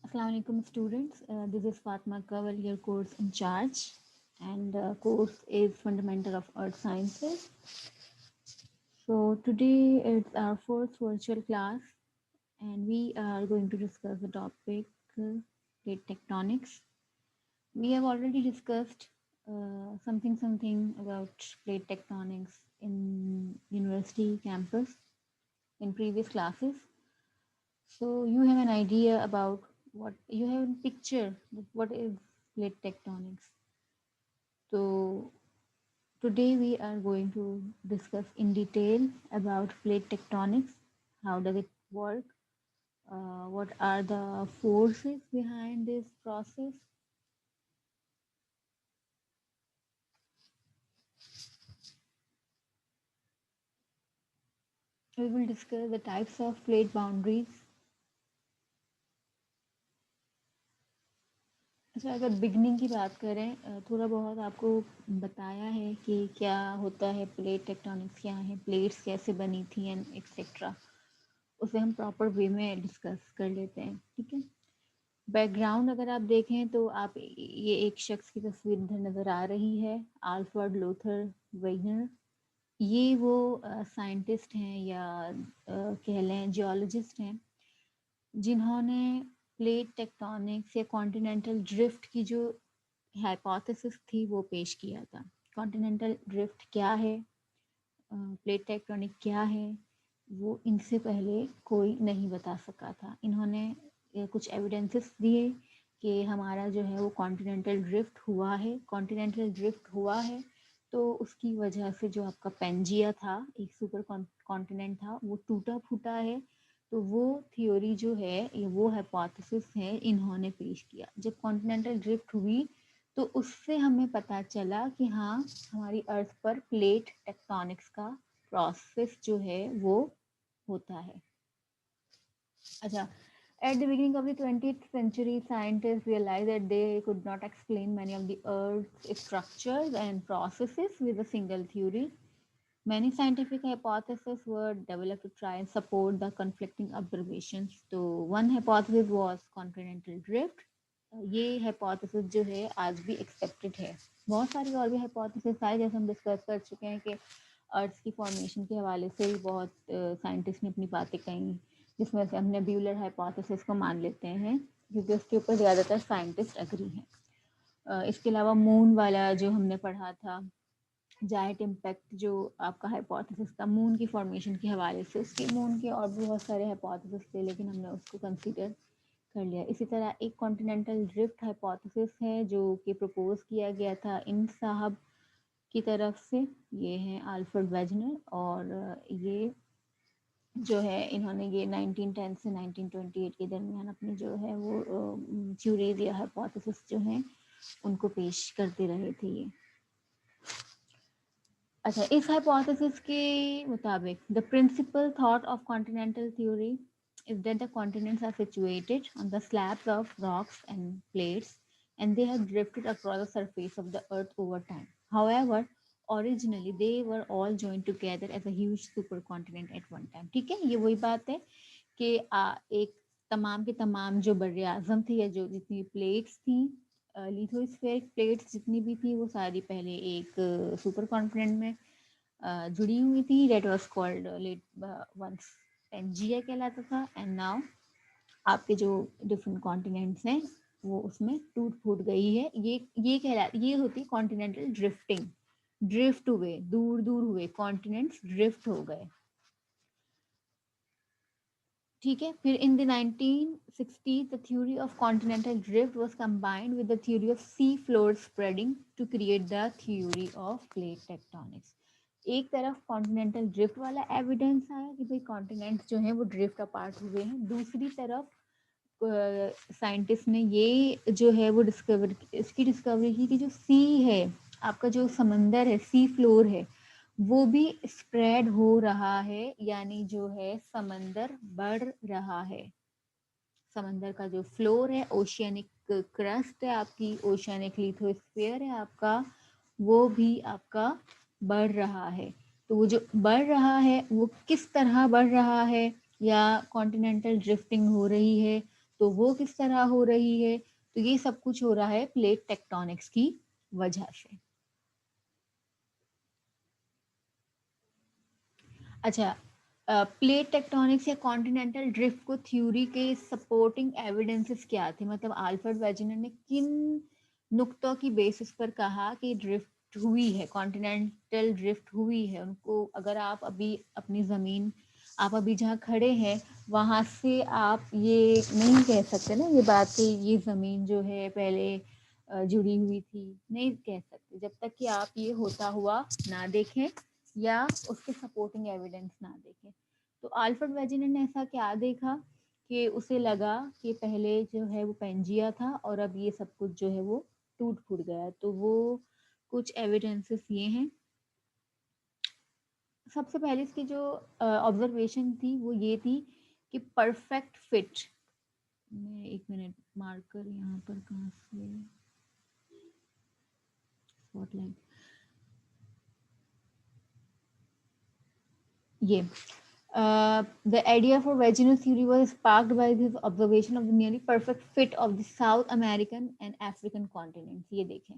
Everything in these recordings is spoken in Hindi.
Assalamu alaikum students. This is Fatma Kawal, your course in charge, and course is Fundamental of Earth Sciences. So today it's our fourth virtual class, and we are going to discuss the topic plate tectonics. We have already discussed something about plate tectonics in university campus in previous classes. So you have an idea about what you have a picture that what is plate tectonics. So today we are going to discuss in detail about plate tectonics. How does it work? What are the forces behind this process? We will discuss the types of plate boundaries. अच्छा अगर बिगनिंग की बात करें थोड़ा बहुत आपको बताया है कि क्या होता है प्लेट टेक्टोनिक्स क्या है प्लेट्स कैसे बनी थी एंड एक्सेट्रा उसे हम प्रॉपर वे में डिस्कस कर लेते हैं ठीक है। बैकग्राउंड अगर आप देखें तो आप ये एक शख्स की तस्वीर इधर नज़र आ रही है आल्फ्रेड लूथर वेगनर। ये वो साइंटिस्ट हैं या कह लें जियोलॉजिस्ट हैं जिन्होंने प्लेट टेक्टोनिक्स या कॉन्टिनेंटल ड्रिफ्ट की जो हाइपोथेसिस थी वो पेश किया था। कॉन्टिनेंटल ड्रिफ्ट क्या है, प्लेट टेक्टोनिक क्या है, वो इनसे पहले कोई नहीं बता सका था। इन्होंने कुछ एविडेंसेस दिए कि हमारा जो है वो कॉन्टिनेंटल ड्रिफ्ट हुआ है। कॉन्टिनेंटल ड्रिफ्ट हुआ है तो उसकी वजह से जो आपका पेंजिया था, एक सुपर कॉन्टिनेंट था, वो टूटा फूटा है। तो वो थ्योरी जो है ये वो हाइपोथेसिस है इन्होंने पेश किया। जब कॉन्टिनेंटल ड्रिफ्ट हुई तो उससे हमें पता चला कि हाँ हमारी अर्थ पर प्लेट टेक्टोनिक्स का प्रोसेस जो है वो होता है। अच्छा, at the beginning of the 20th century, scientists realized that they could not explain many of the Earth's structures and processes with a single theory. Many scientific hypotheses were developed to try and support the conflicting observations. तो one hypothesis was continental drift. ये hypothesis जो है आज भी accepted है। बहुत सारी और भी hypothesis आए जैसे हम डिस्कस कर चुके हैं कि अर्थ की फॉर्मेशन के हवाले से भी बहुत साइंटिस्ट ने अपनी बातें कही, जिसमें से हम नेब्यूलर हाइपोथेसिस को मान लेते हैं क्योंकि उसके ऊपर ज़्यादातर साइंटिस्ट एग्री हैं। इसके अलावा मून वाला जो हमने पढ़ा था जायंट इम्पैक्ट जो आपका हाइपोथेसिस था मून की फॉर्मेशन के हवाले से, उसके मून के और भी बहुत सारे हाइपोथेसिस थे लेकिन हमने उसको कंसीडर कर लिया। इसी तरह एक कॉन्टिनेंटल ड्रिफ्ट हाइपोथेसिस है जो कि प्रपोज किया गया था इन साहब की तरफ से। ये हैं आल्फ्रेड वेजनर और ये जो है इन्होंने ये 1910 से 1928 के दरमियान अपनी जो है वो थ्योरीज या हाइपोथेसिस जो हैं उनको पेश करते रहे थे ये। अच्छा, इस हाइपोथेसिस के मुताबिक the principal thought of continental theory is that the continents are situated on the slabs of rocks and plates and they have drifted across the surface of the earth over time. However, originally they were all joined together as a huge supercontinent at one time. ठीक है, ये वही बात है कि एक तमाम के तमाम जो बर आज़म थे या जो जितनी प्लेट्स थी लिथोस्फेरिक प्लेट्स जितनी भी थी वो सारी पहले एक सुपर कॉन्टिनेंट में जुड़ी हुई थी। That was called let once Pangaea कहलाता था एंड नाउ आपके जो डिफरेंट कॉन्टिनेंट्स हैं वो उसमें टूट फूट गई है। ये होती है कॉन्टिनेंटल ड्रिफ्टिंग। ड्रिफ्ट हुए, दूर दूर हुए, कॉन्टिनेंट्स ड्रिफ्ट हो गए। ठीक है, फिर in the 1960s the theory of continental drift was combined with the theory of sea floor spreading to create the theory of plate tectonics. एक तरफ कॉन्टिनेंटल ड्रिफ्ट वाला एविडेंस आया कि भाई कॉन्टिनेंट्स जो हैं वो ड्रिफ्ट अपार्ट हुए हैं। दूसरी तरफ साइंटिस्ट ने ये जो है वो इसकी डिस्कवरी की कि जो सी है आपका जो समंदर है सी फ्लोर है वो भी स्प्रेड हो रहा है, यानी जो है समंदर बढ़ रहा है। समंदर का जो फ्लोर है ओशियनिक क्रस्ट है आपकी, ओशियनिक लिथोस्फीयर है आपका, वो भी आपका बढ़ रहा है। तो वो जो बढ़ रहा है वो किस तरह बढ़ रहा है, या कॉन्टिनेंटल ड्रिफ्टिंग हो रही है तो वो किस तरह हो रही है, तो ये सब कुछ हो रहा है प्लेट टेक्टोनिक्स की वजह से। अच्छा, प्लेट टेक्टोनिक्स या कॉन्टिनेंटल ड्रिफ्ट को थ्योरी के सपोर्टिंग एविडेंसेस क्या थे, मतलब अल्फ्रेड वेजिनर ने किन नुक्तों की बेसिस पर कहा कि ड्रिफ्ट हुई है, कॉन्टिनेंटल ड्रिफ्ट हुई है। उनको अगर आप अभी अपनी ज़मीन, आप अभी जहाँ खड़े हैं वहाँ से आप ये नहीं कह सकते ना ये बात कि ये ज़मीन जो है पहले जुड़ी हुई थी, नहीं कह सकते जब तक कि आप ये होता हुआ ना देखें या उसके सपोर्टिंग एविडेंस ना देखें। तो अल्फ्रेड वेजिनर ने ऐसा क्या देखा कि उसे लगा कि पहले जो है वो पेंजिया था और अब ये सब कुछ जो है वो टूट फूट गया। तो वो कुछ एविडेंसेस ये हैं। सबसे पहले इसकी जो ऑब्जर्वेशन थी वो ये थी कि परफेक्ट फिट, मैं एक मिनट मार्कर यहाँ पर कहाँ से, स्पॉटलाइट, ये the idea for vaginal theory was sparked by his observation of the nearly perfect fit of the South American and African continents। ये देखें,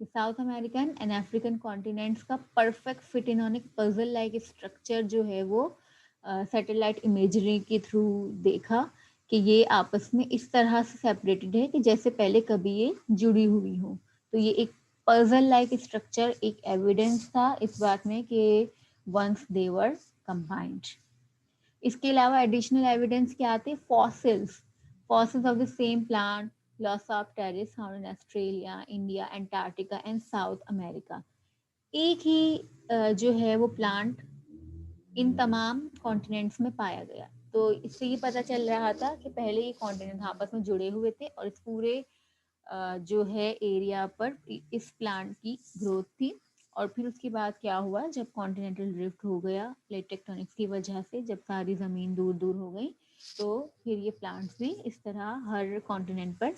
south American and African continents का परफेक्ट फिट इन्होंने पजल लाइक स्ट्रक्चर जो है वो सैटेलाइट इमेजरी के थ्रू देखा कि ये आपस में इस तरह से सेपरेटेड है कि जैसे पहले कभी ये जुड़ी हुई हो। तो ये एक पजल लाइक स्ट्रक्चर, एक एविडेंस था इस बात में कि वंस दे वर कंबाइंड। इसके अलावा एडिशनल एविडेंस क्या आते, fossils, fossils of the same plant, Glossopteris found in Australia, India, Antarctica and South America। एक ही जो है वो प्लांट इन तमाम कॉन्टिनेंट्स में पाया गया। तो इससे ये पता चल रहा था कि पहले ये कॉन्टिनेंट आपस में जुड़े हुए थे और इस पूरे जो है एरिया पर इस प्लांट की ग्रोथ थी। और फिर उसके बाद क्या हुआ, जब कॉन्टिनेंटल ड्रिफ्ट हो गया प्लेट टेक्टोनिक्स की वजह से, जब सारी ज़मीन दूर दूर हो गई तो फिर ये प्लांट्स भी इस तरह हर कॉन्टिनेंट पर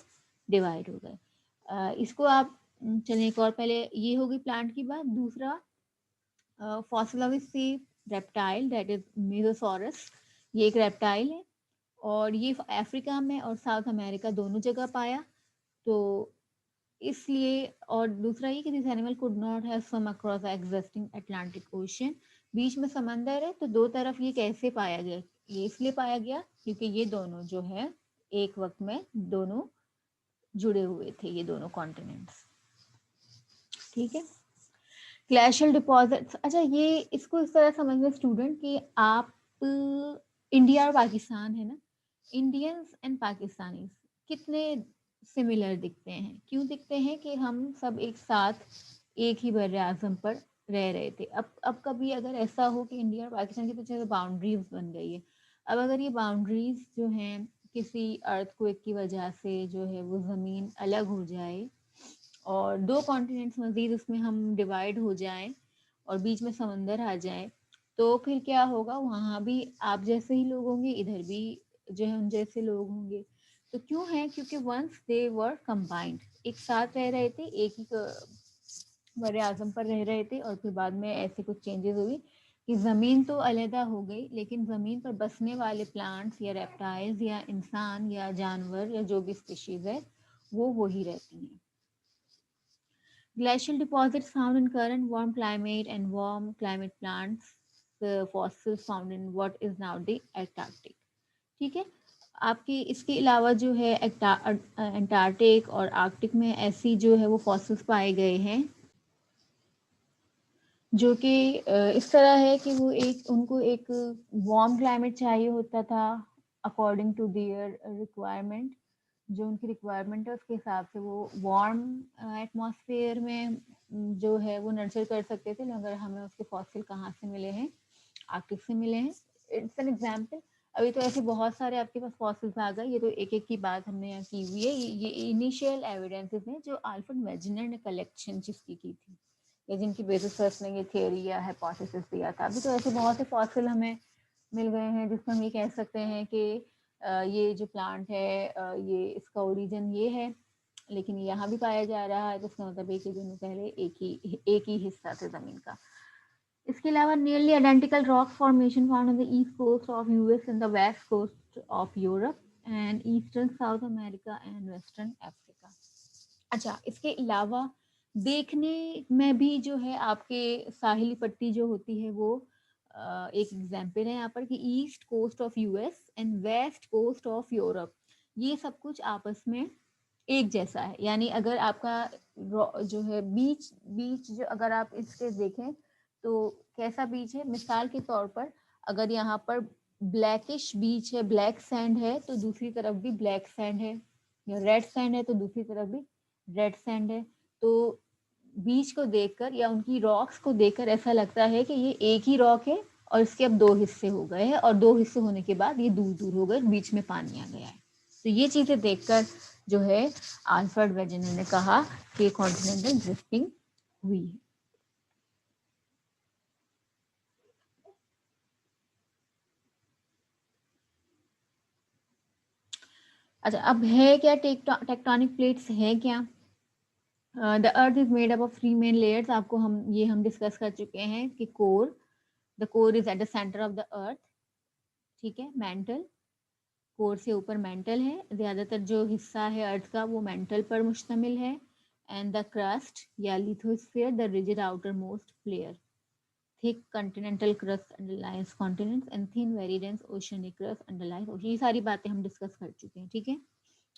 डिवाइड हो गए। इसको आप चलिए एक और, पहले ये होगी प्लांट की बात। दूसरा fossil of sea reptile that is mesosaurus, ये एक रेप्टाइल है और ये अफ्रीका में और साउथ अमेरिका दोनों जगह पाया। तो इसलिए, और दूसरा ये कि this animal could not have swum across the existing Atlantic Ocean, बीच में समंदर है तो दो तरफ ये कैसे पाया गया, ये इसलिए पाया गया क्योंकि ये दोनों जो है एक वक्त में दोनों जुड़े हुए थे, ये दोनों कॉन्टिनेंट्स। ठीक है, ग्लेशियल डिपॉजिट्स। अच्छा, ये इसको इस तरह समझना स्टूडेंट कि आप इंडिया और पाकिस्तान है ना, इंडियंस एंड पाकिस्तानीज कितने सिमिलर दिखते हैं, क्यों दिखते हैं कि हम सब एक साथ एक ही बर आज़म पर रह रहे थे। अब कभी अगर ऐसा हो कि इंडिया और पाकिस्तान की तो जैसे बाउंड्रीज बन गई है, अब अगर ये बाउंड्रीज जो हैं किसी अर्थक्वेक की वजह से जो है वो ज़मीन अलग हो जाए और दो कॉन्टिनेंट्स मजीद उसमें हम डिवाइड हो जाएं और बीच में समंदर आ जाए, तो फिर क्या होगा, वहाँ भी आप जैसे ही लोग होंगे, इधर भी जो है उन जैसे लोग होंगे। तो क्यों है, क्योंकि वंस दे वर कंबाइंड, एक साथ रह रहे थे, एक ही बर आजम पर रह रहे थे और फिर बाद में ऐसे कुछ चेंजेस हुई कि ज़मीन तो अलहदा हो गई लेकिन ज़मीन पर बसने वाले प्लांट्स या रेप्टाइल्स या इंसान या जानवर या जो भी स्पीशीज है वो वही रहती हैं। Glacial deposits found in current warm climate and warm climate plants, the fossils found in what is now the Antarctic। ठीक है, आपकी इसके अलावा जो है अंटार्कटिक और आर्कटिक में ऐसी जो है वो फॉसिल्स पाए गए हैं जो कि इस तरह है कि वो एक उनको एक वार्म क्लाइमेट चाहिए होता था अकॉर्डिंग टू देयर रिक्वायरमेंट, जो उनकी रिक्वायरमेंट है उसके हिसाब से वो वार्म एटमॉस्फेयर में जो है वो नर्चर कर सकते थे। मगर हमें उसके फॉसिल कहाँ से मिले हैं, आर्कटिक से मिले हैं। It's an example. अभी तो ऐसे बहुत सारे आपके पास फॉसिल्स आ गए, ये तो एक एक की बात हमने यहाँ की हुई है। ये इनिशियल एविडेंसेस हैं जो अल्फ्रेड वेजिनर ने कलेक्शन जिसकी की थी या जिनकी बेसिस पर उसने ये थियोरी या हाइपोथेसिस दिया था। अभी तो ऐसे बहुत से फॉसिल हमें मिल गए हैं जिसमें हम ये कह सकते हैं कि ये जो प्लांट है ये इसका ओरिजिन ये है, लेकिन यहाँ भी पाया जा रहा है, तो इसका मतलब एक ही दिन पहले एक ही हिस्सा थे ज़मीन का। इसके अलावा nearly identical rock formation found on the east coast of US and the west coast of Europe and eastern South America and western Africa. अच्छा, इसके अलावा देखने में भी जो है आपके साहिली पट्टी जो होती है वो एक एग्जाम्पल है यहाँ पर कि east coast of US and west coast of Europe, ये सब कुछ आपस में एक जैसा है। यानी अगर आपका जो है बीच बीच जो अगर आप इसके देखें तो कैसा बीच है, मिसाल के तौर पर अगर यहाँ पर ब्लैकिश बीच है, ब्लैक सैंड है, तो दूसरी तरफ भी ब्लैक सैंड है, या रेड सैंड है तो दूसरी तरफ भी रेड सैंड है। तो बीच को देखकर या उनकी रॉक्स को देखकर ऐसा लगता है कि ये एक ही रॉक है और इसके अब दो हिस्से हो गए हैं, और दो हिस्से होने के बाद ये दूर दूर हो गए, बीच में पानी आ गया है। तो ये चीजें देखकर जो है अल्फ्रेड वेजेनर ने कहा कि कॉन्टिनेंटल ड्रिफ्टिंग हुई है। अच्छा, अब है क्या टेक्टोनिक प्लेट्स है क्या? The earth is made up of three main layers. आपको हम डिस्कस कर चुके हैं कि core, the core is at the centre of the earth, ठीक है। मेंटल, कोर से ऊपर मेंटल है, ज्यादातर जो हिस्सा है अर्थ का वो मेंटल पर मुश्तमिल है। एंड द क्रस्ट या lithosphere, the rigid outer most layer, thick continental crust underlies continents and thin very dense oceanic crust underlies ocean। ये सारी बातें हम डिस्कस कर चुके हैं, ठीक है।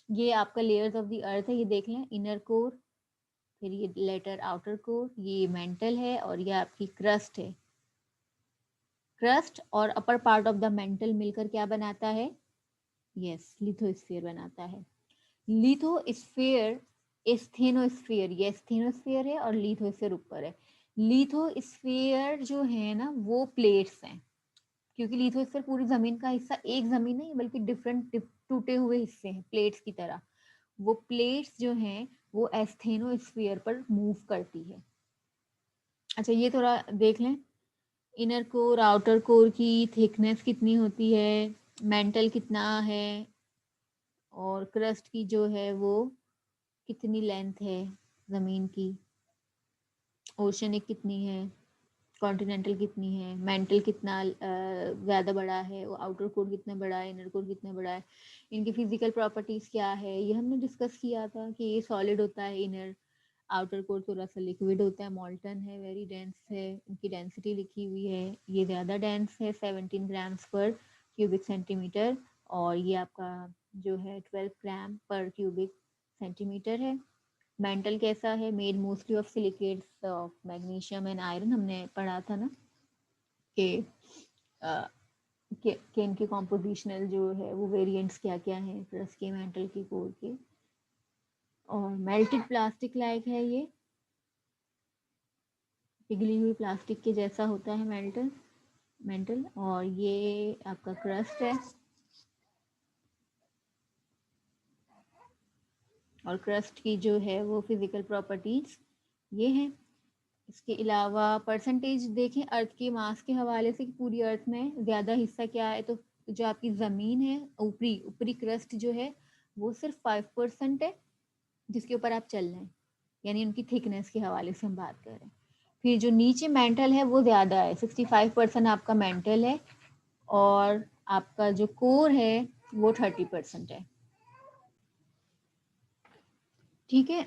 ये आपका लेयर्स ऑफ द अर्थ है, ये देख लें, इनर कोर, फिर ये लेटर आउटर कोर, ये मेंटल है, और ये आपकी क्रस्ट है। क्रस्ट और upper part of the mental मिलकर क्या बनाता है? यस, लिथोस्फीयर बनाता है। लिथोस्फीयर स्थेनोस्फीयर, ये स्थेनोस्फीयर है और लिथोस्फीयर ऊपर है। लिथोस्फीयर जो है ना वो प्लेट्स हैं, क्योंकि लिथोस्फीयर पूरी जमीन का हिस्सा एक जमीन नहीं बल्कि डिफरेंट टूटे हुए हिस्से हैं प्लेट्स की तरह। वो प्लेट्स जो हैं वो एस्थेनोस्फीयर पर मूव करती है। अच्छा, ये थोड़ा देख लें, इनर कोर आउटर कोर की थिकनेस कितनी होती है, मेंटल कितना है, और क्रस्ट की जो है वो कितनी लेंथ है ज़मीन की, ओशनिक कितनी है, कॉन्टिनेंटल कितनी है, मेंटल कितना ज़्यादा बड़ा है, वो आउटर कोर कितना बड़ा है, इनर कोर कितना बड़ा है, इनकी फिजिकल प्रॉपर्टीज़ क्या है, ये हमने डिस्कस किया था कि ये सॉलिड होता है इनर, आउटर कोर थोड़ा सा लिक्विड होता है, मॉल्टन है, वेरी डेंस है, इनकी डेंसिटी लिखी हुई है, ये ज़्यादा डेंस है 17 ग्राम्स पर क्यूबिक सेंटीमीटर, और ये आपका जो है 12 ग्राम पर क्यूबिक सेंटीमीटर है। मेंटल कैसा है? Made mostly of silicates of magnesium and iron, हमने पढ़ा था ना कि अ, कि इनके कॉम्पोजिशनल जो है वो वेरिएंट्स क्या क्या हैं, प्लस के मेंटल की कोर के। और मेल्टेड प्लास्टिक लाइक है, ये पिघली हुई प्लास्टिक के जैसा होता है मेंटल मेंटल और ये आपका क्रस्ट है, और क्रस्ट की जो है वो फिजिकल प्रॉपर्टीज ये हैं। इसके अलावा परसेंटेज देखें अर्थ के मास के हवाले से कि पूरी अर्थ में ज़्यादा हिस्सा क्या है, तो जो आपकी ज़मीन है, ऊपरी ऊपरी क्रस्ट जो है वो सिर्फ 5% है जिसके ऊपर आप चल रहे हैं, यानी उनकी थिकनेस के हवाले से हम बात कर रहे हैं। फिर जो नीचे मेंटल है वो ज़्यादा है, 65% आपका मेंटल है, और आपका जो कोर है वो 30% है, ठीक है।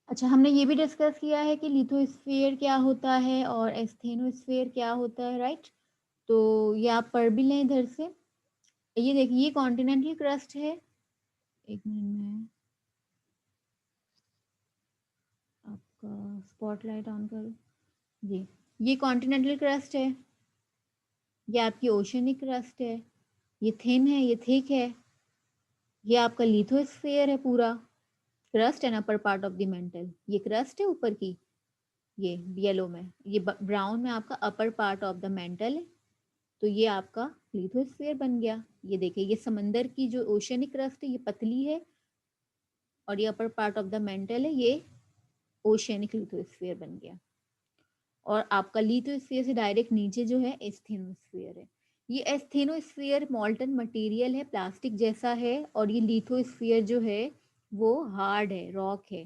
अच्छा, हमने ये भी डिस्कस किया है कि लिथोस्फीयर क्या होता है और एस्थेनोस्फीयर क्या होता है, राइट। तो ये आप पढ़ भी लें इधर से। ये देखिए, ये कॉन्टिनेंटल क्रस्ट है, एक मिनट में आपका स्पॉटलाइट ऑन करो जी। ये कॉन्टिनेंटल क्रस्ट है, ये आपकी ओशनिक क्रस्ट है, ये थिन है, ये थिक है, ये आपका लिथोस्फीयर है पूरा, crust and upper part of the mental, ये क्रस्ट है ऊपर की, ये येलो में, ये ब्राउन में आपका upper part of the mental है, तो ये आपका लिथोस्फीयर बन गया। ये देखिए, ये समंदर की जो ओशनिक क्रस्ट है ये पतली है, और ये upper part of the mental है, ये ओशनिक लिथोस्फीयर बन गया। और आपका लिथोस्फीयर से डायरेक्ट नीचे जो है एस्थेनोस्फीयर है। ये एस्थेनोस्फीयर मॉल्टन मटेरियल है, प्लास्टिक जैसा है, और ये लिथोस्फीयर जो है वो हार्ड है, रॉक है,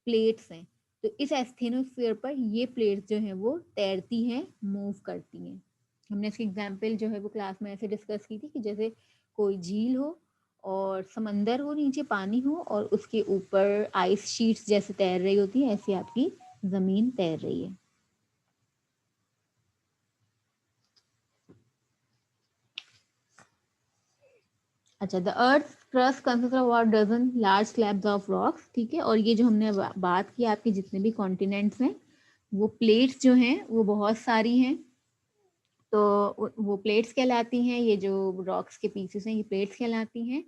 प्लेट्स हैं। तो इस एस्थेनोस्फीयर पर ये प्लेट्स जो हैं वो तैरती हैं, मूव करती हैं। हमने इसकी एग्जाम्पल जो है वो क्लास में ऐसे डिस्कस की थी कि जैसे कोई झील हो और समंदर हो, नीचे पानी हो और उसके ऊपर आइस शीट्स जैसे तैर रही होती है, ऐसी आपकी जमीन तैर रही है। अच्छा, the earth crust consist of about dozen large slabs of rocks, ठीक है। और ये जो हमने बात की आपके जितने भी कॉन्टिनेंट्स हैं वो प्लेट्स जो हैं वो बहुत सारी हैं, तो वो प्लेट्स कहलाती हैं, ये जो रॉक्स के पीसेस हैं ये प्लेट्स कहलाती हैं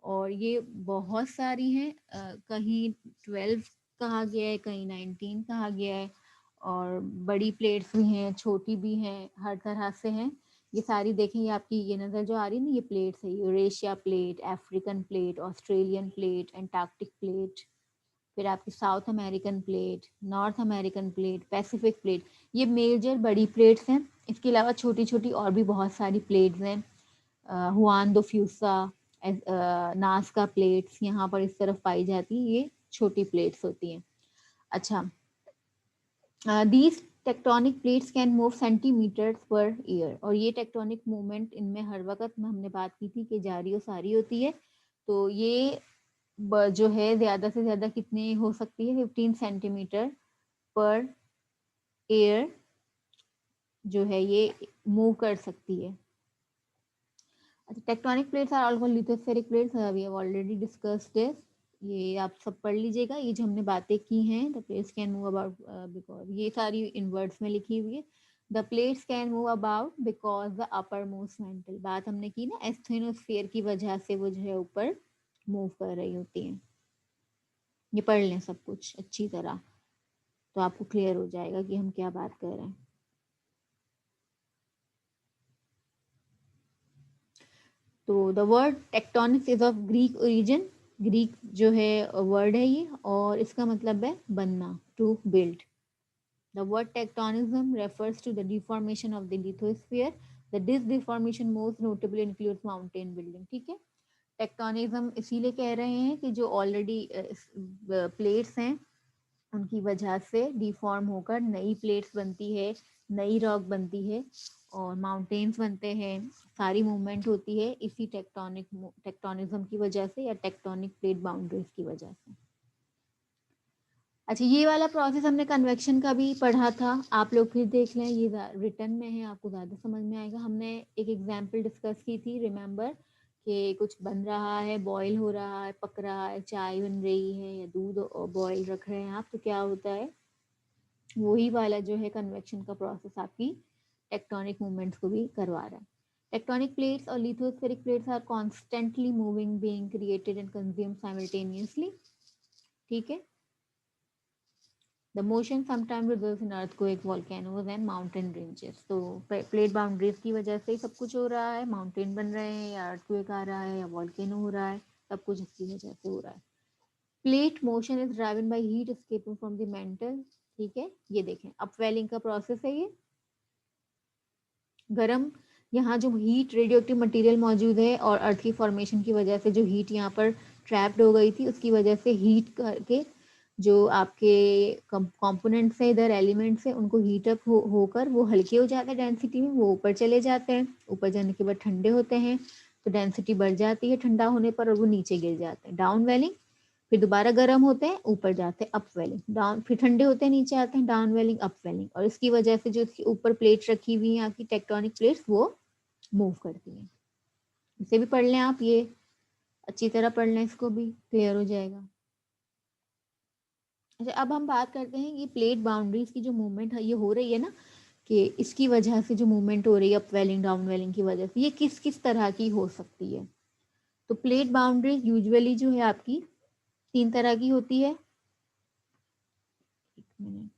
और ये बहुत सारी हैं, कहीं 12 कहा गया है, कहीं 19 कहा गया है और बड़ी प्लेट्स भी हैं, छोटी भी हैं, हर तरह से हैं। ये सारी देखें, ये आपकी ये नज़र जो आ रही है ना, ये प्लेट्स है, Eurasia plate, African plate, Australian plate, Antarctic plate, फिर आपकी south American plate, north American plate, Pacific plate, ये मेजर बड़ी प्लेट्स हैं। इसके अलावा छोटी छोटी और भी बहुत सारी प्लेट्स हैं, हुआन दो फ्यूसा, नास्का प्लेट्स यहाँ पर इस तरफ पाई जाती है, ये छोटी प्लेट्स होती हैं। अच्छा, these tectonic plates can move centimetres per year, और ये टेक्टोनिक मूवमेंट इनमें हर वक्त में हमने बात की थी कि जारी और सारी होती है, तो ये जो है ज़्यादा से ज़्यादा कितने हो सकती है, 15 सेंटीमीटर पर ईयर जो है ये मूव कर सकती है। अच्छा, tectonic plates are also lithospheric plates, we have already discussed this, ये आप सब पढ़ लीजिएगा। ये जो हमने बातें की हैं, the plates can move about because, ये सारी इन वर्ड्स में लिखी हुई है, the plates can move about because the upper most mental, बात हमने की ना, एस्थेनोस्फीयर की वजह से वो जो है ऊपर मूव कर रही होती हैं। ये पढ़ लें सब कुछ अच्छी तरह, तो आपको क्लियर हो जाएगा कि हम क्या बात कर रहे हैं। तो the word tectonics is of Greek origin, Greek जो है वर्ड है ये, और इसका मतलब है बनना, to build. The word tectonism refers to the deformation of the lithosphere, the this deformation most notably includes mountain building, ठीक है। टेक्टोनिज्म इसीलिए कह रहे हैं कि जो ऑलरेडी प्लेट्स हैं उनकी वजह से डिफॉर्म होकर नई प्लेट्स बनती है, नई रॉक बनती है और माउंटेन्स बनते हैं, सारी मूवमेंट होती है इसी टेक्टोनिज्म की वजह से या टेक्टोनिक प्लेट बाउंड्रीज की वजह से। अच्छा, ये वाला प्रोसेस हमने कन्वेक्शन का भी पढ़ा था, आप लोग फिर देख लें, ये रिटर्न में है, आपको ज़्यादा समझ में आएगा। हमने एक एग्जाम्पल डिस्कस की थी, रिमेंबर, कि कुछ बन रहा है, बॉईल हो रहा है, पक रहा है, चाय बन रही है या दूध बॉईल रख रहे हैं आप, तो क्या होता है, वही वाला जो है कन्वेक्शन का प्रोसेस आपकी टेक्टोनिक मूवमेंट्स को भी करवा रहा है। टेक्टोनिक प्लेट्स और lithospheric plates are constantly moving, being created and consumed simultaneously, ठीक है। The motion sometimes results in earthquake, volcanoes and mountain ranges. तो प्लेट बाउंड्रीज की वजह से ही सब कुछ हो रहा है, माउंटेन बन रहे हैं या earthquake आ रहा है या volcano हो रहा है, सब कुछ इसकी वजह से हो रहा है। Plate motion is driven by heat escaping from the mantle, ठीक है। ये देखें, अपवेलिंग का प्रोसेस है ये, गर्म, यहाँ जो हीट रेडियोएक्टिव मटेरियल मौजूद है और अर्थ की फॉर्मेशन की वजह से जो हीट यहाँ पर ट्रैप्ड हो गई थी, उसकी वजह से हीट करके जो आपके कंपोनेंट्स हैं, इधर एलिमेंट्स हैं, उनको हीट अप होकर वो हल्के हो जाते हैं डेंसिटी में, वो ऊपर चले जाते हैं, ऊपर जाने के बाद ठंडे होते हैं, तो डेंसिटी बढ़ जाती है ठंडा होने पर और वो नीचे गिर जाते हैं, डाउन वेलिंग। फिर दोबारा गर्म होते हैं, ऊपर जाते हैं, अप वेलिंग, डाउन, फिर ठंडे होते हैं, नीचे आते हैं, डाउन वेलिंग, अप वेलिंग। और इसकी वजह से जो इसके ऊपर प्लेट रखी हुई है आपकी टेक्टोनिक प्लेट्स, वो मूव करती हैं। इसे भी पढ़ लें आप, ये अच्छी तरह पढ़ लें, इसको भी क्लियर हो जाएगा। अच्छा, अब हम बात करते हैं ये प्लेट बाउंड्रीज की जो मूवमेंट है ये हो रही है ना, कि इसकी वजह से जो मूवमेंट हो रही है अपवेलिंग डाउनवेलिंग की वजह से, ये किस किस तरह की हो सकती है। तो प्लेट बाउंड्रीज यूजुअली जो है आपकी 3 तरह की होती है। एक minute,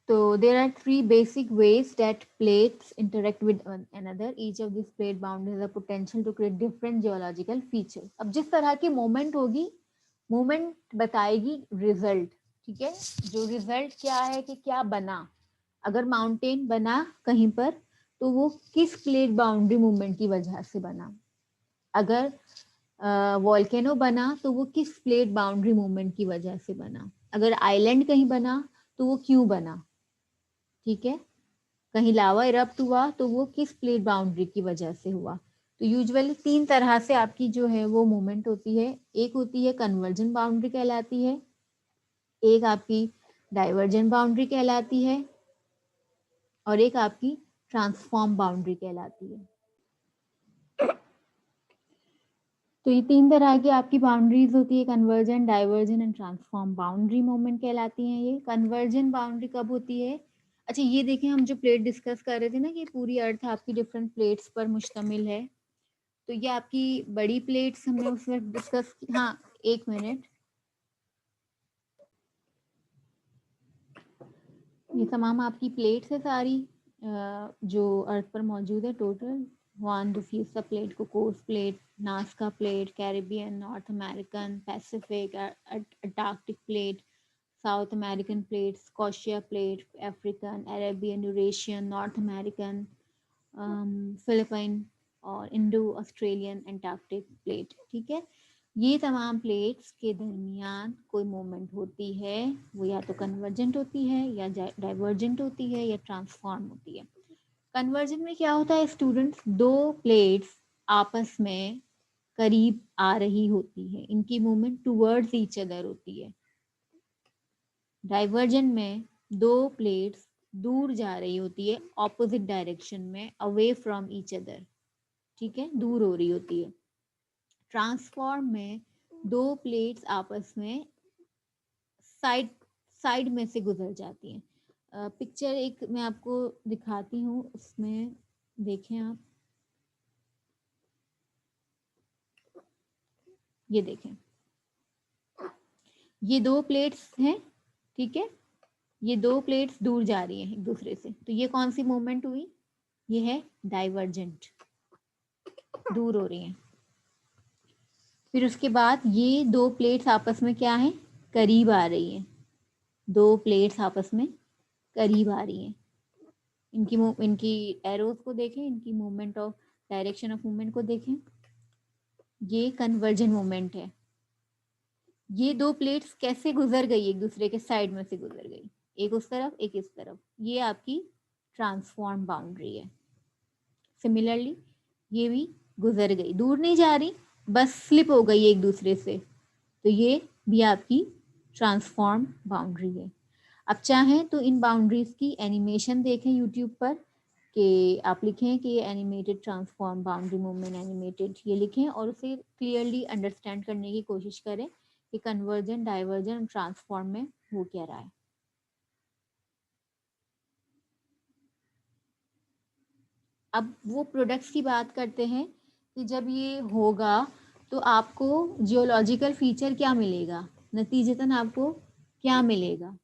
so there are 3 basic ways that plates interact with one another. Each of these plate boundaries has a potential to create different geological features. अब जिस तरह की मूवमेंट होगी, मूवमेंट बताएगी रिजल्ट, ठीक है। जो रिजल्ट क्या है कि क्या बना, अगर माउंटेन बना कहीं पर तो वो किस प्लेट बाउंड्री मूवमेंट की वजह से बना, अगर वॉल्केनो बना तो वो किस प्लेट बाउंड्री मूवमेंट की वजह से बना, अगर आइलैंड कहीं बना तो वो क्यों बना, ठीक है, कहीं लावा इरप्ट हुआ तो वो किस प्लेट बाउंड्री की वजह से हुआ। तो यूजुअली 3 तरह से आपकी जो है वो मूवमेंट होती है, एक होती है कन्वर्जन बाउंड्री कहलाती है, एक आपकी डाइवर्जेंट बाउंड्री कहलाती है, और एक आपकी ट्रांसफॉर्म बाउंड्री कहलाती है। तो ये 3 तरह की आपकी बाउंड्रीज होती है, conversion, diversion and transform boundary movement कहलाती हैं ये। कन्वर्जन बाउंड्री कब होती है? अच्छा ये देखें, हम जो प्लेट डिस्कस कर रहे थे ना कि पूरी अर्थ आपकी डिफरेंट प्लेट्स पर मुश्तमिल है, तो ये आपकी बड़ी प्लेट्स हमने उस वक्त डिस्कस की। हाँ, 1 मिनट, ये तमाम आपकी प्लेट्स है सारी जो अर्थ पर मौजूद है। टोटल 1 डिफ्यूज़ा plate, Cocos plate, Nazca plate, Caribbean, North American, Pacific, Antarctic plate, South American plate, Scotia plate, African, Arabian, Eurasian, North American, Philippine और इंडो ऑस्ट्रेलियन एंटार्क्टिक प्लेट, ठीक है। ये तमाम प्लेट्स के दरमियान कोई मूवमेंट होती है, वो या तो कन्वर्जेंट होती है या डाइवर्जेंट होती है या ट्रांसफॉर्म होती है। कन्वर्जन में क्या होता है स्टूडेंट्स, 2 प्लेट्स आपस में करीब आ रही होती है, इनकी मूवमेंट टुवर्ड्स ईच अदर होती है। डाइवर्जेंट में 2 प्लेट्स दूर जा रही होती है ऑपोजिट डायरेक्शन में, अवे फ्रॉम ईच अदर, ठीक है, दूर हो रही होती है। ट्रांसफॉर्म में 2 प्लेट्स आपस में साइड साइड में से गुजर जाती हैं। पिक्चर एक मैं आपको दिखाती हूँ, उसमें देखें आप, ये देखें, ये 2 प्लेट्स हैं, ठीक है, ये 2 प्लेट्स दूर जा रही हैं एक दूसरे से, तो ये कौन सी मूवमेंट हुई? ये है डाइवर्जेंट, दूर हो रही हैं। फिर उसके बाद ये 2 प्लेट्स आपस में क्या है? करीब आ रही हैं। 2 प्लेट्स आपस में करीब आ रही हैं। इनकी एरोज को देखें, इनकी movement of direction of movement को देखें, ये कन्वर्जन मूवमेंट है। ये 2 प्लेट्स कैसे गुजर गई, एक दूसरे के साइड में से गुजर गई, एक उस तरफ एक इस तरफ, ये आपकी ट्रांसफॉर्म बाउंड्री है। सिमिलरली ये भी गुजर गई, दूर नहीं जा रही, बस स्लिप हो गई एक दूसरे से, तो ये भी आपकी ट्रांसफॉर्म बाउंड्री है। अब चाहें तो इन बाउंड्रीज की एनिमेशन देखें यूट्यूब पर, कि आप लिखें कि animated transform boundary movement animated, ये लिखें और उसे क्लियरली अंडरस्टैंड करने की कोशिश करें कि कन्वर्जन, डाइवर्जन, ट्रांसफॉर्म में हो क्या रहा है। अब वो प्रोडक्ट्स की बात करते हैं कि जब ये होगा तो आपको जियोलॉजिकल फीचर क्या मिलेगा, नतीजतन आपको क्या मिलेगा।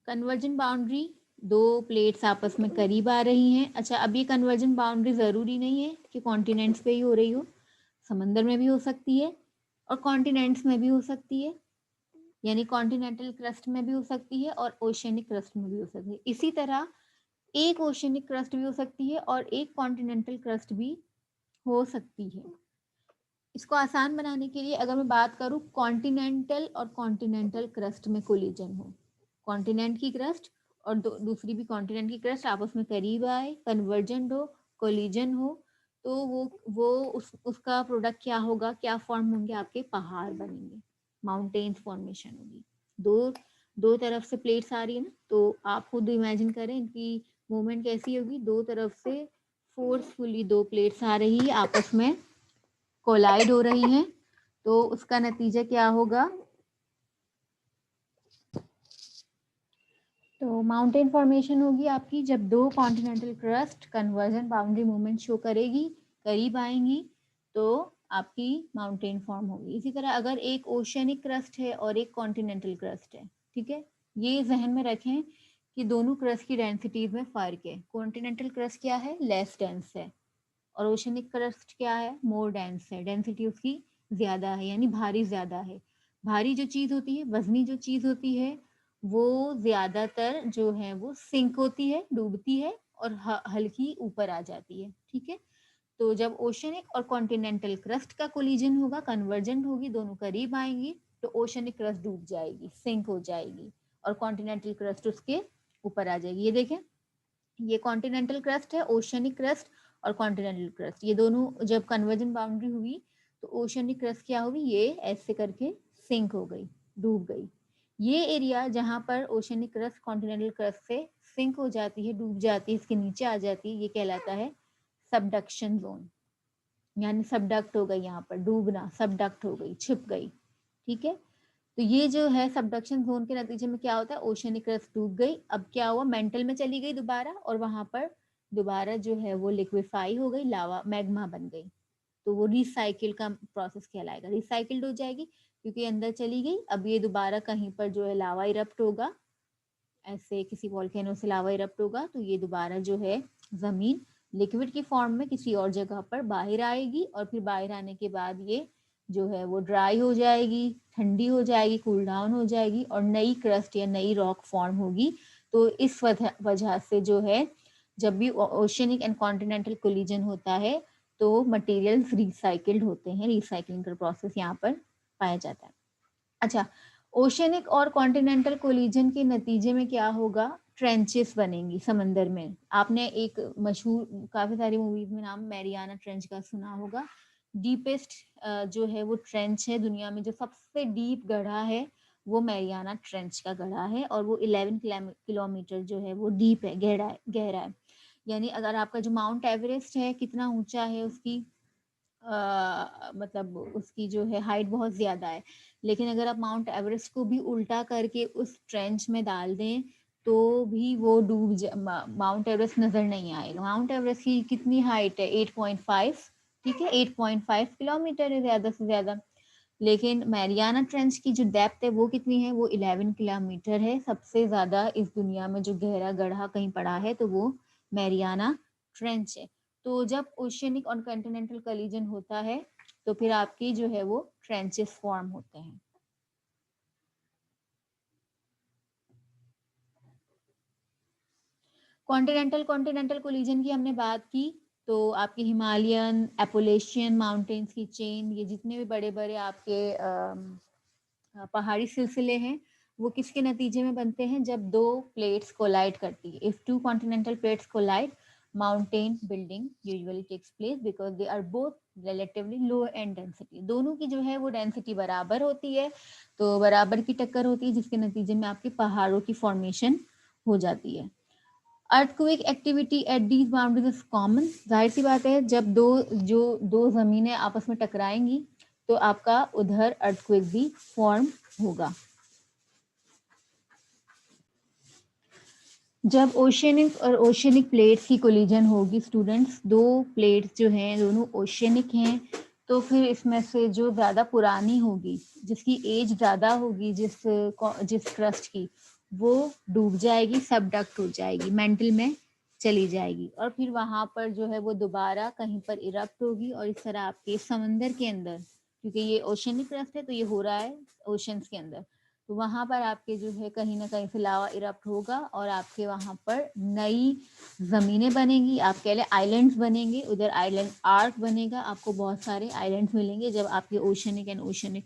कन्वर्जन बाउंड्री, 2 प्लेट्स आपस में करीब आ रही हैं। अच्छा, अब ये कन्वर्जन बाउंड्री ज़रूरी नहीं है कि कॉन्टिनेंट्स पे ही हो रही हो, समंदर में भी हो सकती है और कॉन्टिनेंट्स में भी हो सकती है, यानी कॉन्टिनेंटल क्रस्ट में भी हो सकती है और ओशियनिक क्रस्ट में भी हो सकती है। इसी तरह एक ओशियनिक क्रस्ट भी हो सकती है और एक कॉन्टिनेंटल क्रस्ट भी हो सकती है। इसको आसान बनाने के लिए अगर मैं बात करूं, कॉन्टिनेंटल और कॉन्टिनेंटल क्रस्ट में कोलिजन हो, कॉन्टिनेंट की क्रस्ट और दूसरी भी कॉन्टिनेंट की क्रस्ट आपस में करीब आए, कन्वर्जेंट हो, कोलिजन हो, तो वो उसका प्रोडक्ट क्या होगा, क्या फॉर्म होंगे, आपके पहाड़ बनेंगे, माउंटेन्स फॉर्मेशन होगी। दो दो तरफ से प्लेट्स आ रही है ना, तो आप खुद इमेजिन करें इनकी मूवमेंट कैसी होगी, दो तरफ से फोर्सफुली 2 प्लेट्स आ रही है, आपस में कोलाइड हो रही हैं, तो उसका नतीजा क्या होगा, तो माउंटेन फॉर्मेशन होगी आपकी। जब 2 continental crust conversion boundary movement show करेगी, करीब आएंगी, तो आपकी माउंटेन फॉर्म होगी। इसी तरह अगर एक ओशियनिक क्रस्ट है और एक कॉन्टिनेंटल क्रस्ट है, ठीक है, ये जहन में रखें कि दोनों क्रस्ट की डेंसिटीज में फ़र्क है। कॉन्टिनेंटल क्रस्ट क्या है, लेस डेंस है, और ओशियनिक क्रस्ट क्या है, मोर डेंस है, डेंसिटी उसकी ज्यादा है, यानी भारी ज्यादा है। भारी जो चीज होती है, वजनी जो चीज होती है, वो ज्यादातर जो है वो सिंक होती है, डूबती है, और हल्की ऊपर आ जाती है। ठीक है, तो जब ओशनिक और कॉन्टिनेंटल क्रस्ट का कोलिजन होगा, कन्वर्जेंट होगी, दोनों करीब आएंगी, तो ओशनिक क्रस्ट डूब जाएगी, सिंक हो जाएगी, और कॉन्टिनेंटल क्रस्ट उसके ऊपर आ जाएगी। ये देखें, ये कॉन्टिनेंटल क्रस्ट है, ओशनिक क्रस्ट और कॉन्टिनेंटल क्रस्ट, ये दोनों जब कन्वर्जन बाउंड्री हुई तो ओशनिक क्रस्ट क्या हुई, ये ऐसे करके सिंक हो गई, डूब गई। ये एरिया जहां पर ओशनिक क्रस्ट कॉन्टिनेंटल क्रस्ट से सिंक हो जाती है, डूब जाती है, इसके नीचे आ जाती है, ये कहलाता है सबडक्शन जोन, यानी सबडक्ट हो गई, यहाँ पर डूबना, सबडक्ट हो गई, छिप गई। ठीक है, तो ये जो है सबडक्शन जोन के नतीजे में क्या होता है, ओशनिक क्रस्ट डूब गई, अब क्या हुआ, मेंटल में चली गई दोबारा, और वहां पर दोबारा जो है वो लिक्विफाई हो गई, लावा मैग्मा बन गई। तो वो रिसाइकिल का प्रोसेस कहलाएगा, रिसाइकिल्ड हो जाएगी क्योंकि अंदर चली गई। अब ये दोबारा कहीं पर जो है लावा इरप्ट होगा, ऐसे किसी वॉल्केनो से लावा इरप्ट होगा, तो ये दोबारा जो है जमीन लिक्विड की फॉर्म में किसी और जगह पर बाहर आएगी, और फिर बाहर आने के बाद ये जो है वो ड्राई हो जाएगी, ठंडी हो जाएगी, कूल डाउन हो जाएगी, और नई क्रस्ट या नई रॉक फॉर्म होगी। तो इस वजह से जो है जब भी ओशनिक एंड कॉन्टिनेंटल कोलिजन होता है तो मटेरियल्स रिसाइकिल्ड होते हैं, रिसाइकलिंग का प्रोसेस यहाँ पर पाया जाता है। अच्छा, ओशनिक और कॉन्टिनेंटल कोलिजन के नतीजे में क्या होगा, ट्रेंचेस बनेंगी समंदर में। आपने एक मशहूर काफी सारी मूवीज में नाम मैरियाना ट्रेंच का सुना होगा। डीपेस्ट जो है वो ट्रेंच है दुनिया में, जो सबसे डीप गढ़ा है वो मैरियाना ट्रेंच का गढ़ा है, और वो 11 किलोमीटर जो है वो डीप है, गहरा है। यानी अगर आपका जो माउंट एवरेस्ट है कितना ऊंचा है, उसकी मतलब उसकी जो है हाइट बहुत ज्यादा है, लेकिन अगर आप माउंट एवरेस्ट को भी उल्टा करके उस ट्रेंच में डाल दें तो भी वो माउंट एवरेस्ट नजर नहीं आएगा। माउंट एवरेस्ट की कितनी हाइट है, 8.5, ठीक है, 8.5 किलोमीटर है ज्यादा से ज्यादा। लेकिन मैरियाना ट्रेंच की जो डेप्थ है वो कितनी है, वो 11 किलोमीटर है। सबसे ज्यादा इस दुनिया में जो गहरा गड्ढा कहीं पड़ा है तो वो मैरियाना ट्रेंच है। तो जब ओशियनिक और कॉन्टिनेंटल कोलिजन होता है तो फिर आपकी जो है वो ट्रेंचेस फॉर्म होते हैं। कॉन्टिनेंटल कॉन्टिनेंटल कोलिजन की हमने बात की, तो आपके हिमालयन, एपोलेशियन माउंटेन्स की चेन, ये जितने भी बड़े बड़े आपके पहाड़ी सिलसिले हैं वो किसके नतीजे में बनते हैं, जब दो प्लेट्स कोलाइड करती है। If two continental plates collide, mountain building usually takes place because they are both relatively low and density. दोनों की जो है वो डेंसिटी बराबर होती है, तो बराबर की टक्कर होती है, जिसके नतीजे में आपके पहाड़ों की फॉर्मेशन हो जाती है। Earthquake activity at these boundaries is common. जाहिर सी बात है, जब दो जमीनें आपस में टकराएंगी तो आपका उधर अर्थक्वेक भी फॉर्म होगा। जब ओशियनिक और ओशियनिक प्लेट्स की कोलिजन होगी स्टूडेंट्स, दो प्लेट्स जो हैं दोनों ओशियनिक हैं, तो फिर इसमें से जो ज़्यादा पुरानी होगी, जिसकी एज ज़्यादा होगी, जिस क्रस्ट की, वो डूब जाएगी, सबडक्ट हो जाएगी, मेंटल में चली जाएगी, और फिर वहां पर जो है वो दोबारा कहीं पर इरप्ट होगी, और इस तरह आपके समंदर के अंदर, क्योंकि ये ओशियनिक क्रस्ट है तो ये हो रहा है ओशंस के अंदर, तो वहां पर आपके जो है कहीं ना कहीं से लावा इरप्ट होगा, और आपके वहां पर नई जमीनें बनेंगी, आप कह लें आइलैंड्स बनेंगे, उधर आइलैंड आर्क बनेगा, आपको बहुत सारे आइलैंड्स मिलेंगे जब आपके ओशनिक एंड ओशनिक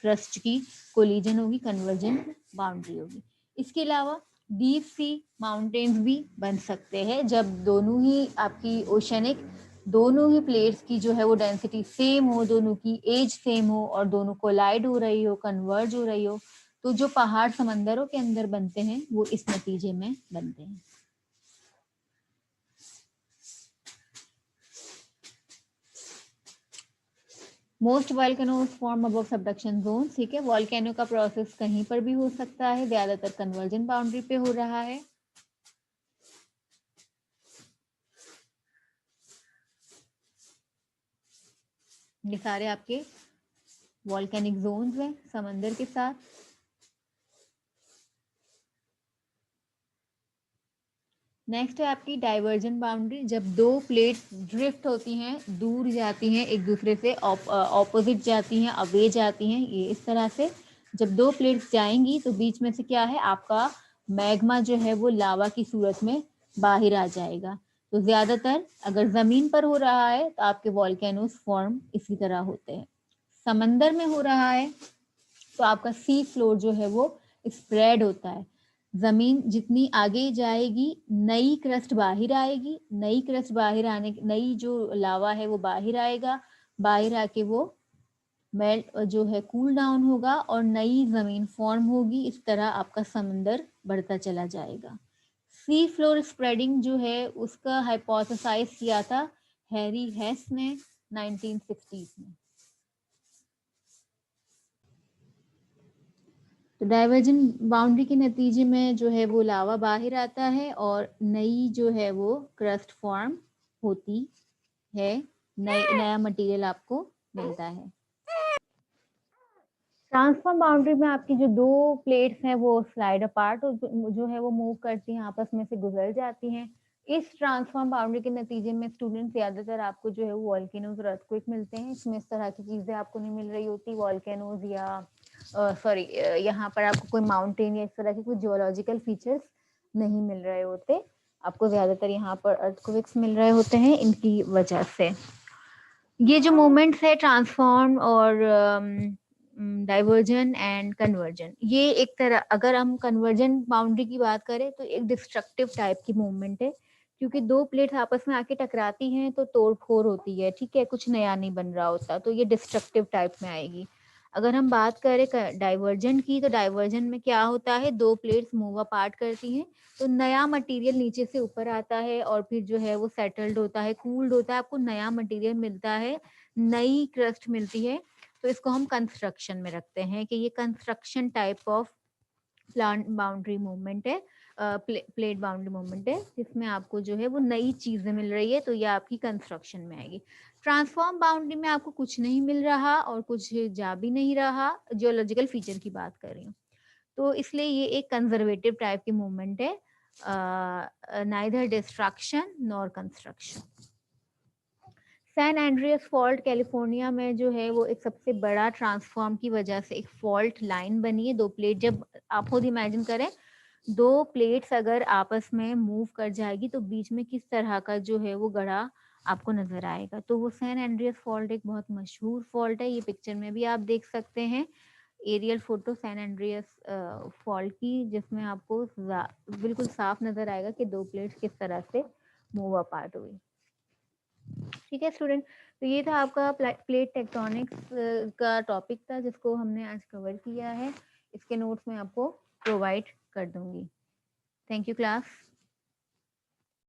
क्रस्ट की कोलिजन होगी, कन्वर्जन बाउंड्री होगी। इसके अलावा डीप सी माउंटेन्स भी बन सकते हैं, जब दोनों ही आपकी ओशनिक, दोनों ही प्लेट्स की जो है वो डेंसिटी सेम हो, दोनों की एज सेम हो, और दोनों कोलाइड हो रही हो, कन्वर्ज हो रही हो, तो जो पहाड़ समंदरों के अंदर बनते हैं वो इस नतीजे में बनते हैं। Most volcanoes form above subduction zone. ठीक है, वॉल्केनो का प्रोसेस कहीं पर भी हो सकता है, ज्यादातर कन्वर्जन बाउंड्री पे हो रहा है। ये सारे आपके वॉल्केनिक जोन्स हैं समंदर के साथ। नेक्स्ट है आपकी डाइवर्जन बाउंड्री। जब दो प्लेट्स ड्रिफ्ट होती हैं, दूर जाती हैं एक दूसरे से, ऑपोजिट जाती हैं, अवे जाती हैं, ये इस तरह से जब दो प्लेट्स जाएंगी तो बीच में से क्या है, आपका मैग्मा जो है वो लावा की सूरत में बाहर आ जाएगा। तो ज्यादातर अगर जमीन पर हो रहा है तो आपके वॉल्केनोस फॉर्म इसी तरह होते हैं। समंदर में हो रहा है तो आपका सी फ्लोर जो है वो स्प्रेड होता है। जमीन जितनी आगे जाएगी नई क्रस्ट बाहर आएगी, नई क्रस्ट बाहर आने, नई जो लावा है वो बाहर आएगा, बाहर आके वो मेल्ट जो है कूल डाउन होगा और नई जमीन फॉर्म होगी। इस तरह आपका समंदर बढ़ता चला जाएगा। सी फ्लोर स्प्रेडिंग जो है उसका हाइपोथेसाइज किया था हैरी हेस ने 1960s में। तो डाइवर्जन बाउंड्री के नतीजे में जो है वो लावा बाहर आता है और नई जो है वो क्रस्ट फॉर्म होती है, नया मटेरियल आपको मिलता है। ट्रांसफॉर्म बाउंड्री में आपकी जो दो प्लेट्स हैं वो स्लाइड अपार्ट और जो है वो मूव करती हैं, आपस में से गुजर जाती हैं। इस ट्रांसफॉर्म बाउंड्री के नतीजे में स्टूडेंट ज्यादातर आपको जो है वो वॉल्केनोज और अर्थक्वेक मिलते हैं। इसमें इस तरह की चीजें आपको नहीं मिल रही होती, वॉल्केनोज या सॉरी यहाँ पर आपको कोई माउंटेन या इस तरह के कोई जियोलॉजिकल फीचर्स नहीं मिल रहे होते। आपको ज्यादातर यहाँ पर अर्थक्वेक्स मिल रहे होते हैं इनकी वजह से। ये जो मोमेंट्स है ट्रांसफॉर्म और डाइवर्जन एंड कन्वर्जन, ये एक तरह, अगर हम कन्वर्जन बाउंड्री की बात करें तो एक डिस्ट्रक्टिव टाइप की मूवमेंट है, क्योंकि दो प्लेट्स आपस में आके टकराती हैं तो तोड़ फोड़ होती है, ठीक है, कुछ नया नहीं बन रहा होता, तो ये डिस्ट्रक्टिव टाइप में आएगी। अगर हम बात करें डाइवर्जन की, तो डाइवर्जन में क्या होता है, दो प्लेट्स मूव अपार्ट करती हैं तो नया मटेरियल नीचे से ऊपर आता है और फिर जो है वो सेटल्ड होता है, कूल्ड होता है, आपको नया मटेरियल मिलता है, नई क्रस्ट मिलती है। तो इसको हम कंस्ट्रक्शन में रखते हैं कि ये construction type of plant boundary movement है, प्लेट बाउंड्री मूवमेंट है, जिसमें आपको जो है वो नई चीजें मिल रही है, तो ये आपकी कंस्ट्रक्शन में आएगी। ट्रांसफॉर्म बाउंड्री में आपको कुछ नहीं मिल रहा और कुछ जा भी नहीं रहा, जियोलॉजिकल फीचर की बात कर रही हूँ, तो इसलिए ये एक कंजर्वेटिव टाइप की मूवमेंट है, neither destruction nor construction. San Andreas fault California में जो है वो एक सबसे बड़ा ट्रांसफॉर्म की वजह से एक फॉल्ट लाइन बनी है। दो प्लेट, जब आप खुद इमेजिन करें, दो प्लेट्स अगर आपस में मूव कर जाएगी तो बीच में किस तरह का जो है वो गड़ा आपको नजर आएगा। तो वो सैन एंड्रियस फॉल्ट एक बहुत मशहूर फॉल्ट है, ये पिक्चर में भी आप देख सकते हैं, aerial photo San Andreas fault की, जिसमें आपको बिल्कुल साफ नजर आएगा कि दो प्लेट्स किस तरह से मूव अपार्ट हुई। ठीक है स्टूडेंट, तो ये था आपका प्लेट टेक्टोनिक्स का टॉपिक था जिसको हमने आज कवर किया है। इसके नोट्स मैं आपको प्रोवाइड कर दूंगी। Thank you class.